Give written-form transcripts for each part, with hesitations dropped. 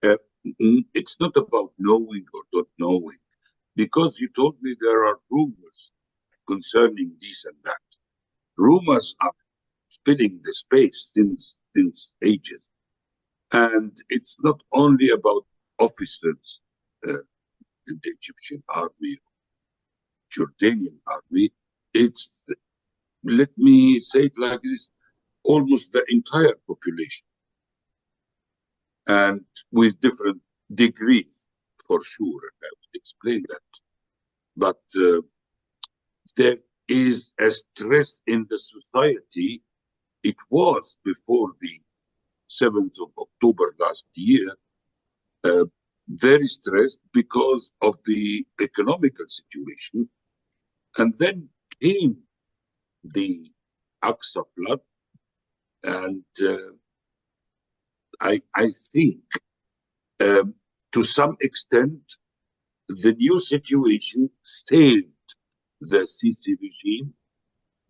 Uh, it's not about knowing or not knowing, because you told me there are rumors concerning this and that. Rumors are filling the space since ages, and it's not only about officers in the Egyptian army, Jordanian army. It's, let me say it like this, almost the entire population, and with different degrees, for sure. And I will explain that. But there is a stress in the society. It was before the 7th of October last year, uh, very stressed because of the economical situation. And then came the Aqsa flood. And I think, to some extent, the new situation saved the Sisi regime,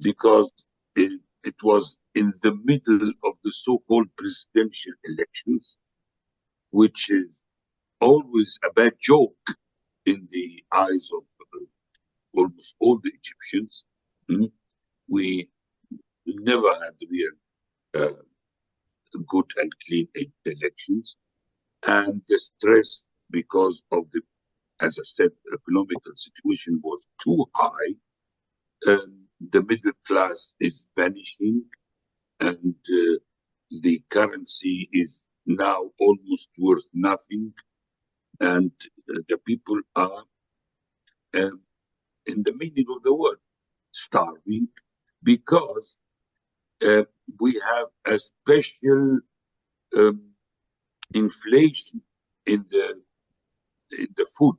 because it was in the middle of the so-called presidential elections, which is always a bad joke in the eyes of almost all the Egyptians. We never had real good and clean elections, and the stress because of the, as I said, economical situation was too high. The middle class is vanishing, and the currency is now almost worth nothing, and the people are, in the meaning of the word, starving, because we have a special inflation in the food,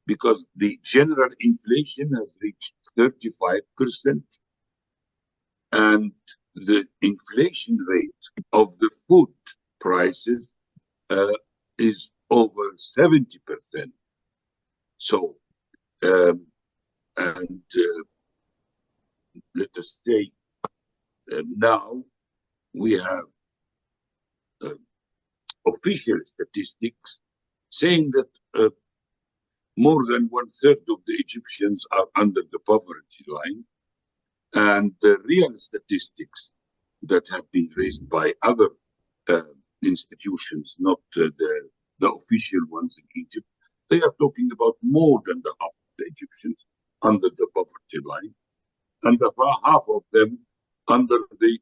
because the general inflation has reached 35%, and the inflation rate of the food prices is over 70%. So, and let us say, now we have official statistics saying that more than 1/3 of the Egyptians are under the poverty line, and the real statistics that have been raised by other institutions, not the official ones in Egypt, they are talking about more than the half of the Egyptians under the poverty line, and the half of them under the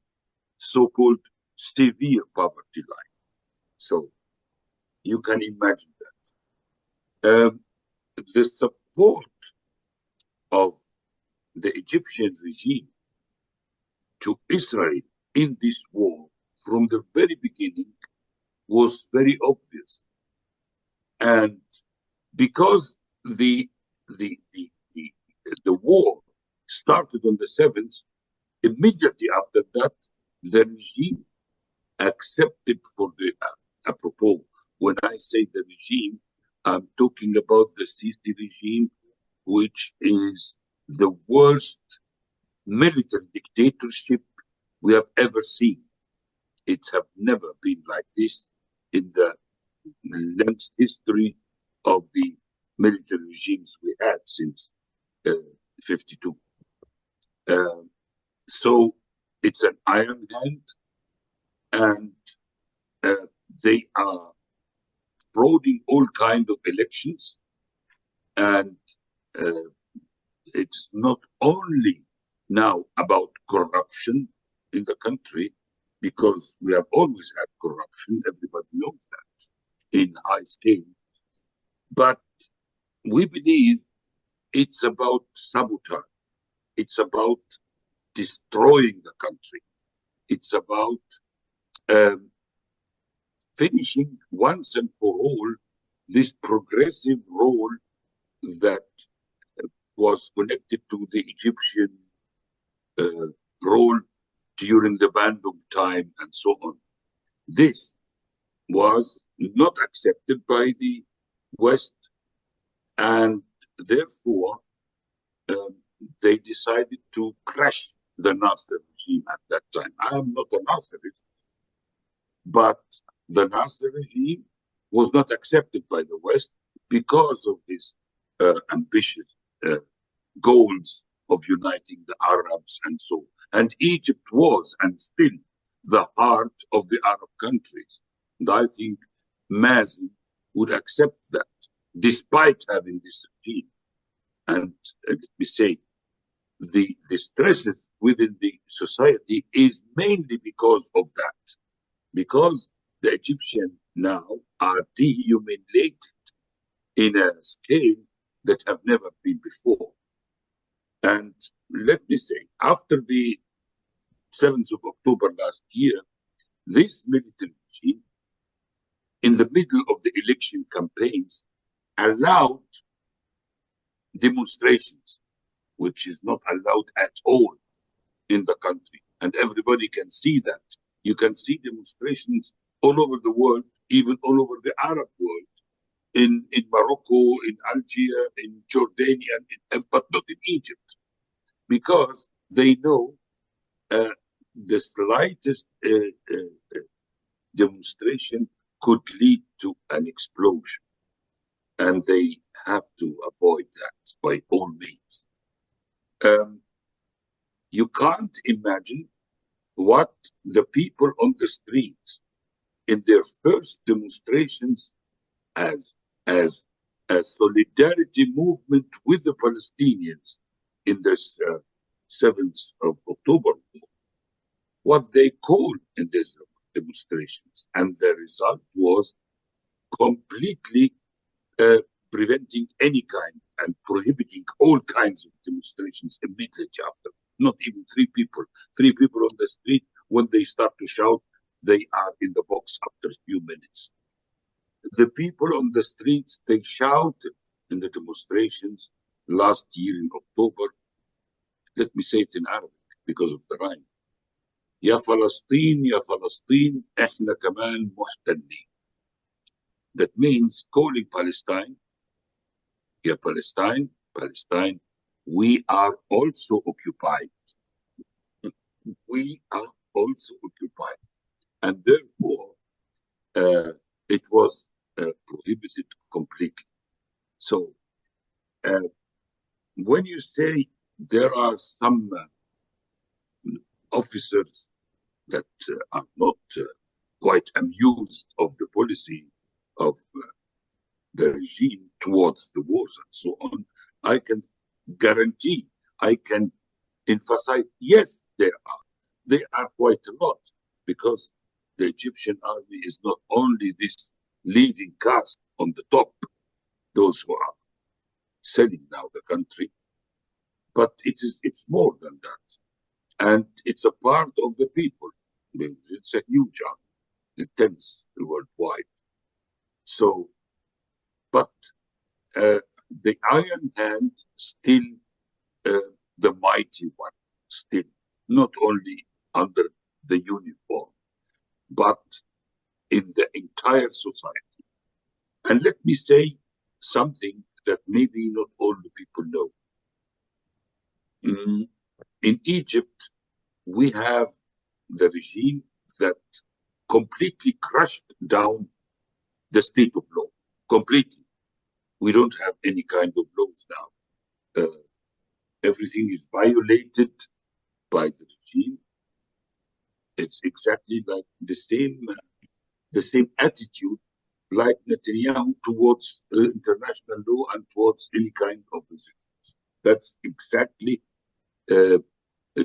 so-called severe poverty line. So you can imagine that. The support of the Egyptian regime to Israel in this war from the very beginning was very obvious. And because the war started on the 7th, immediately after that, the regime accepted for the, apropos, when I say the regime, I'm talking about the Sisi regime, which is the worst military dictatorship we have ever seen. It have never been like this in the length history of the military regimes we had since 52. So it's an iron hand, and they are frauding all kinds of elections, and it's not only now about corruption in the country, because we have always had corruption, everybody knows that, in high scale, but we believe it's about sabotage, it's about destroying the country, it's about finishing once and for all this progressive role that was connected to the Egyptian role during the Bandung time and so on. This was not accepted by the West, and therefore they decided to crush the Nasser regime at that time. I am not a Nasserist, but the Nasser regime was not accepted by the West because of his ambitious goals of uniting the Arabs and so on. And Egypt was and still the heart of the Arab countries. And I think Mazen would accept that, despite having this regime. And let me say, the stresses within the society is mainly because of that, because the Egyptians now are dehumiliated in a scale that have never been before. And let me say, after the 7th of October last year, this military regime, in the middle of the election campaigns, allowed demonstrations, which is not allowed at all in the country. And everybody can see that. You can see demonstrations all over the world, even all over the Arab world, in Morocco, in Algeria, in Jordania, but not in Egypt, because they know the slightest demonstration could lead to an explosion. And they have to avoid that by all means. You can't imagine what the people on the streets in their first demonstrations as a solidarity movement with the Palestinians in this 7th of October, what they called in these demonstrations. And the result was completely preventing any kind and prohibiting all kinds of demonstrations immediately after. Not even three people on the street, when they start to shout, they are in the box after a few minutes. The people on the streets, they shouted in the demonstrations last year in October. Let me say it in Arabic because of the rhyme. Ya Falastin, Ya Falastin, احنا كمان محتلين. That means calling Palestine, Ya Palestine, Palestine, we are also occupied. We are also occupied. And therefore, it was prohibited completely. So, when you say there are some officers that are not quite amused of the policy of the regime towards the wars and so on, I can guarantee, I can emphasize, yes, there are. They are quite a lot, because the Egyptian army is not only this leading caste on the top, those who are selling now the country, but it's more than that. And it's a part of the people. It's a huge army, intense worldwide. So, but the Iron Hand still the mighty one, still, not only under the uniform, but in the entire society. And let me say something that maybe not all the people know. In Egypt, we have the regime that completely crushed down the state of law, completely. We don't have any kind of laws now. Everything is violated by the regime. It's exactly like the same attitude like Netanyahu towards international law and towards any kind of resistance. That's exactly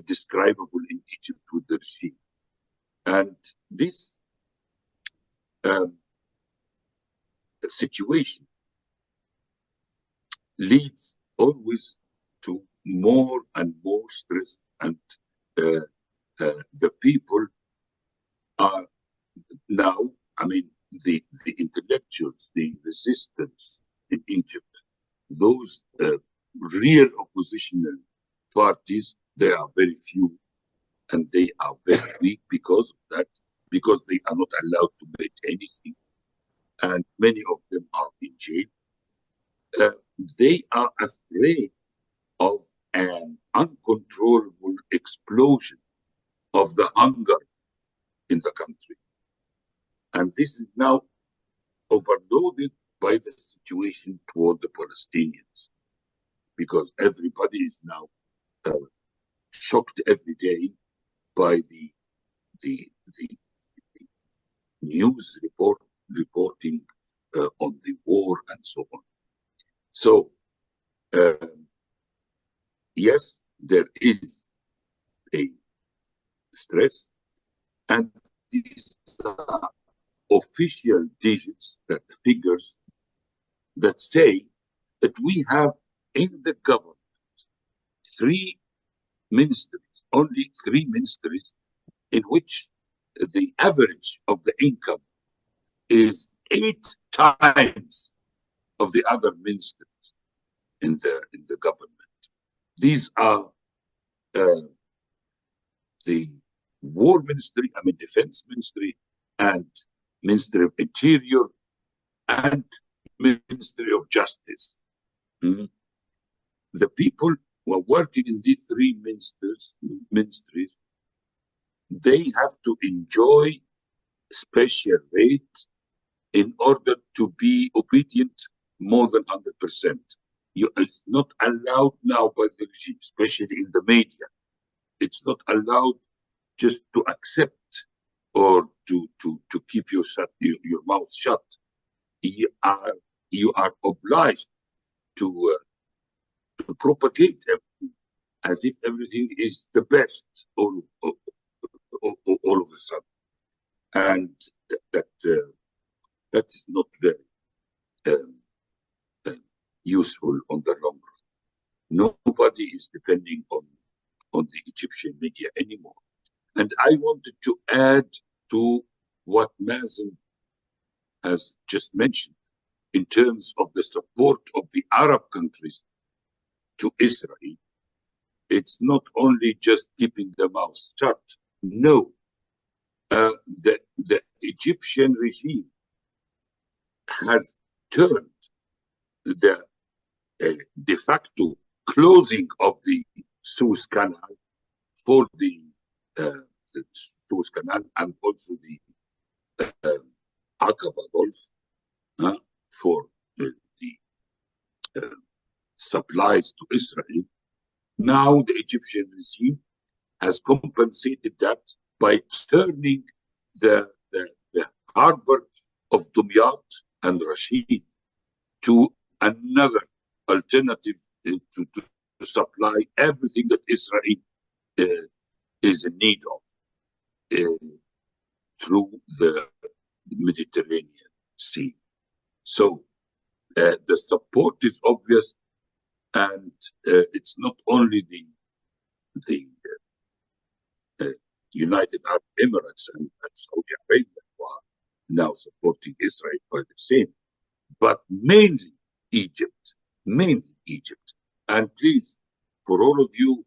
describable in Egypt with the regime. And this situation leads always to more and more stress, and the people are now, I mean, the intellectuals, the resistance in Egypt, those real oppositional parties, they are very few, and they are very weak because of that, because they are not allowed to make anything, and many of them are in jail. They are afraid of an uncontrollable explosion of the hunger in the country. And this is now overloaded by the situation toward the Palestinians, because everybody is now shocked every day by the news reporting on the war and so on. So yes, there is a stress, and these are official digits, that figures that say that we have in the government 3 ministries, only 3 ministries, in which the average of the income is 8 times of the other ministries in the government. These are the War Ministry, Defense Ministry, and Ministry of Interior, and Ministry of Justice. The people who are working in these 3 ministries, they have to enjoy special rates in order to be obedient more than 100%. It's not allowed now by the regime, especially in the media. It's not allowed just to accept or to keep your mouth shut. You are obliged to propagate everything as if everything is the best all of a sudden, and that is not very useful on the long run. Nobody is depending on the Egyptian media anymore. And I wanted to add to what Mazen has just mentioned in terms of the support of the Arab countries to Israel. It's not only just keeping the mouth shut. No, the Egyptian regime has turned the de facto closing of the Suez Canal for the Suez Canal, and also the Aqaba Gulf for the supplies to Israel. Now the Egyptian regime has compensated that by turning the harbor of Dumyat and Rashid to another alternative to supply everything that Israel is in need of through the Mediterranean Sea. So the support is obvious, and it's not only the United Arab Emirates and Saudi Arabia who are now supporting Israel for the same, but mainly Egypt. And please, for all of you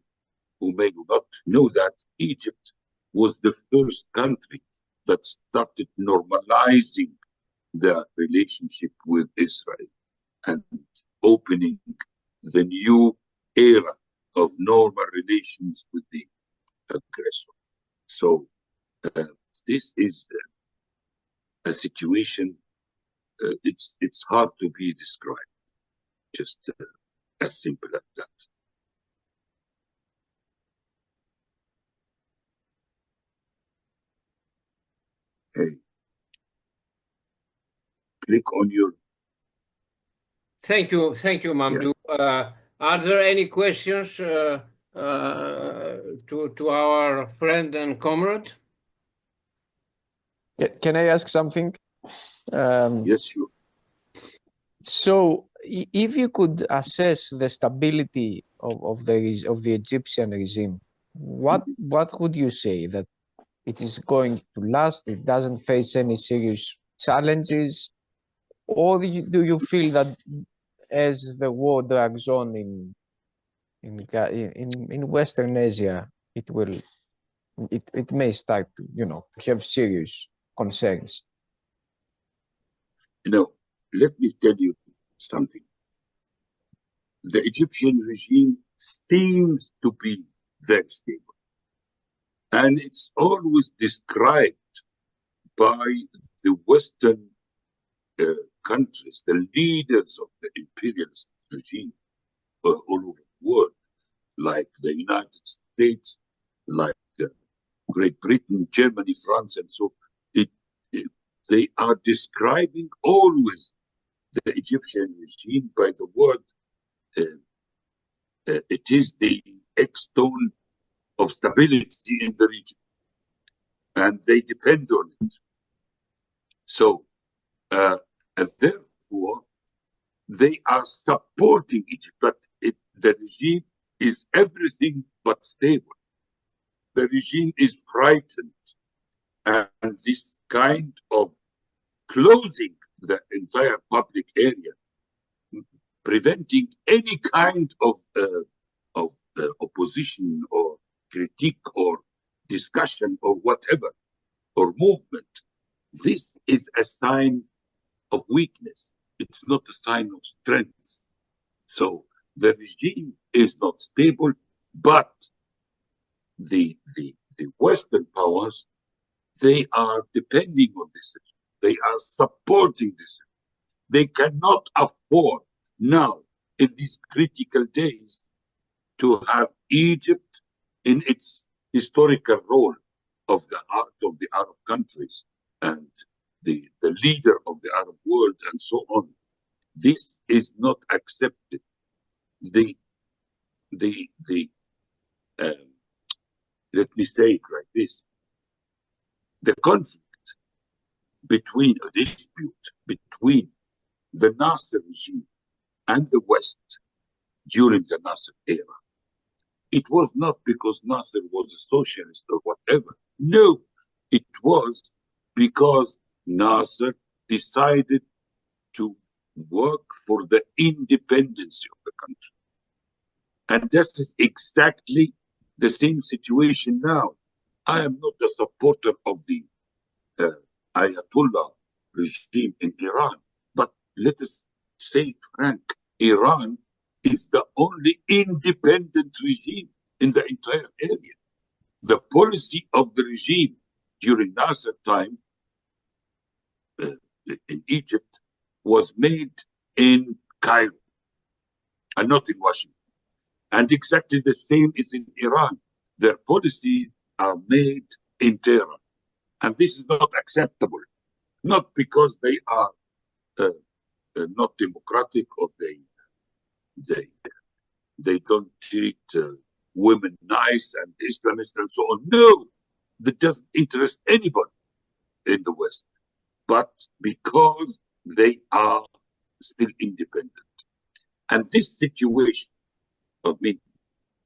who may not know that, Egypt was the first country that started normalizing the relationship with Israel and opening the new era of normal relations with the aggressor. So this is a situation, it's hard to be described, just as simple as that. Hey, click on your... Thank you, Mamdouh. Yeah. Are there any questions to our friend and comrade? Can I ask something? Yes, sure. So, if you could assess the stability of the Egyptian regime, what would you say? That it is going to last? It doesn't face any serious challenges, or do you feel that as the war drags on in Western Asia, it may start to have serious concerns? Let me tell you something. The Egyptian regime seems to be very stable, and it's always described by the Western countries, the leaders of the imperialist regime all over the world, like the United States, like Great Britain, Germany, France, and so they are describing always the Egyptian regime by the word. It is the keystone of stability in the region, and they depend on it. So, and therefore, they are supporting Egypt, but the regime is everything but stable. The regime is frightened, and this kind of closing the entire public area, preventing any kind of opposition or critique or discussion or whatever, or movement. This is a sign of weakness. It's not a sign of strength. So the regime is not stable, but the Western powers, they are depending on this. They are supporting this. They cannot afford now, in these critical days, to have Egypt in its historical role of the heart of the Arab countries and the leader of the Arab world and so on. This is not accepted. Let me say it like this: the conflict between a dispute between the Nasser regime and the West during the Nasser era, it was not because Nasser was a socialist or whatever. No, it was because Nasser decided to work for the independence of the country. And this is exactly the same situation now. I am not a supporter of the Ayatollah regime in Iran, but let us say it frank, Iran is the only independent regime in the entire area. The policy of the regime during Nasser time in Egypt was made in Cairo and not in Washington. And exactly the same is in Iran. Their policies are made in Tehran. And this is not acceptable, not because they are not democratic or they don't treat women nice and Islamists and so on. No, that doesn't interest anybody in the West, but because they are still independent. And this situation, I mean,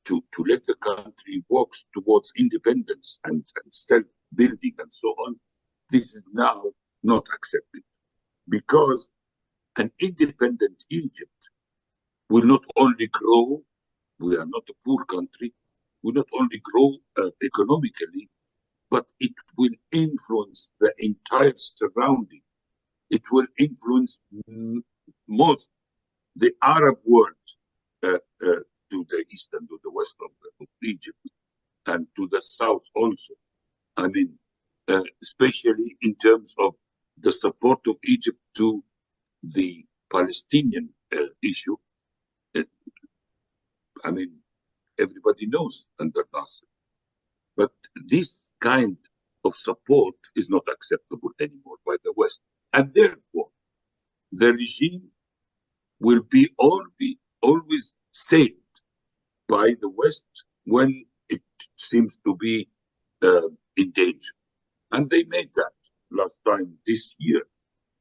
to let the country walk towards independence and self-building and so on, this is now not accepted, because an independent Egypt will not only grow, we are not a poor country, will not only grow economically, but it will influence the entire surrounding. It will influence most the Arab world to the east and to the west of Egypt, and to the south also. I mean, especially in terms of the support of Egypt to the Palestinian issue. I mean, everybody knows under Nasser. But this kind of support is not acceptable anymore by the West. And therefore, the regime will be always saved by the West when it seems to be in danger. And they made that last time this year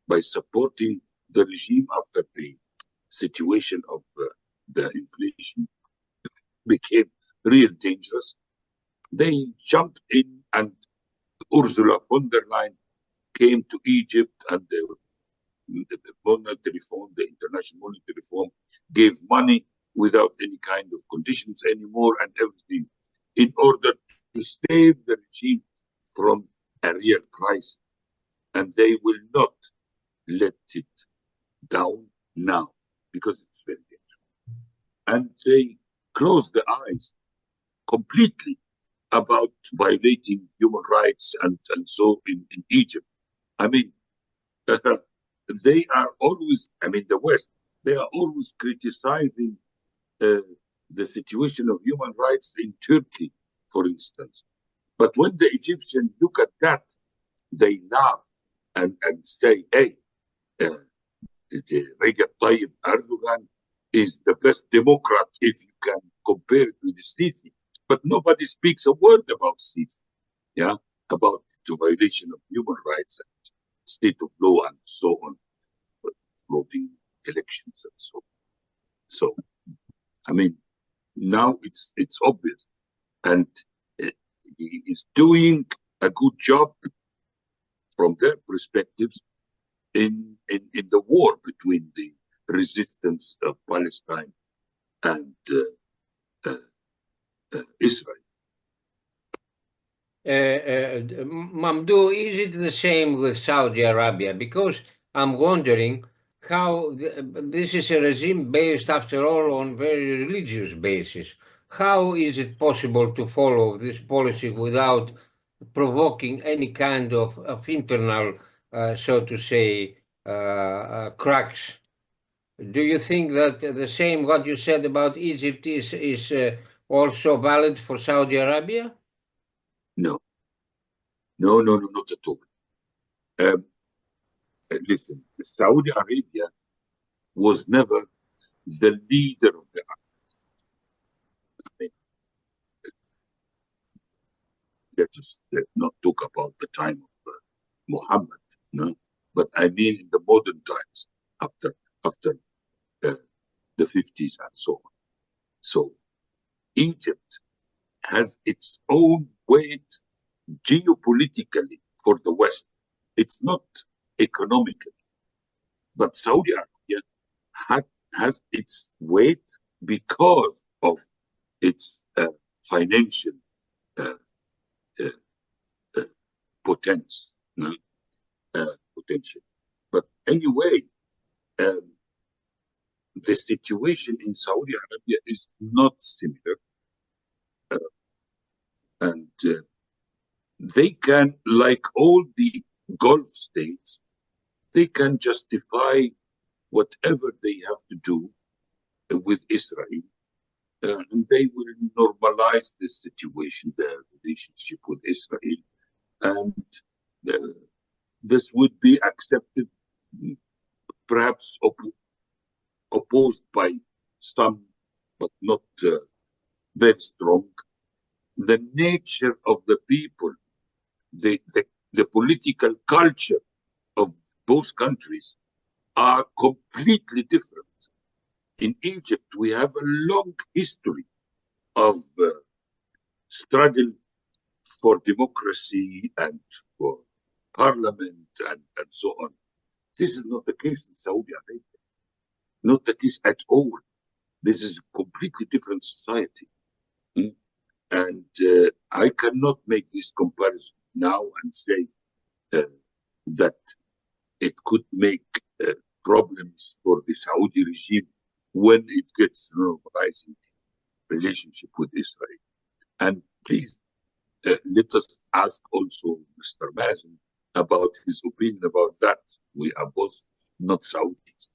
by supporting the regime after the situation of the inflation became real dangerous. They jumped in, and Ursula von der Leyen came to Egypt, and the monetary fund, the international monetary fund, gave money without any kind of conditions anymore and everything, in order to save the regime from a real crisis. And they will not let it down now, because it's very dangerous. And they close their eyes completely about violating human rights and so in Egypt. I mean, they are always, I mean, the West, they are always criticizing the situation of human rights in Turkey, for instance. But when the Egyptians look at that, they laugh and say, hey, Recep Tayyip Erdogan is the best Democrat if you can compare it with Sisi. But nobody speaks a word about Sisi, yeah, about the violation of human rights and state of law and so on, floating elections and so on. So, I mean, now it's obvious, and he is doing a good job from their perspectives in the war between the resistance of Palestine and Israel. Mamdouh, is it the same with Saudi Arabia? Because I'm wondering how this is a regime based, after all, on very religious basis. How is it possible to follow this policy without provoking any kind of internal, so to say, cracks? Do you think that the same what you said about Egypt is also valid for Saudi Arabia? No, not at all. Listen, Saudi Arabia was never the leader of the Arab. Let us not talk about the time of Muhammad, no? But I mean in the modern times, after the 50s and so on. So Egypt has its own weight geopolitically for the West. It's not economically. But Saudi Arabia has its weight because of its financial potential. But anyway, the situation in Saudi Arabia is not similar. And they can, like all the Gulf states, they can justify whatever they have to do with Israel. And they will normalize this situation, their relationship with Israel. And this would be accepted, perhaps opposed by some, but not very strong. The nature of the people, the political culture of both countries are completely different. In Egypt, we have a long history of struggle for democracy and for parliament and so on. This is not the case in Saudi Arabia. Not the case at all. This is a completely different society. And I cannot make this comparison now and say that it could make problems for the Saudi regime when it gets normalizing relationship with Israel. And please let us ask also Mr. Mazen about his opinion about that. We are both not Saudis.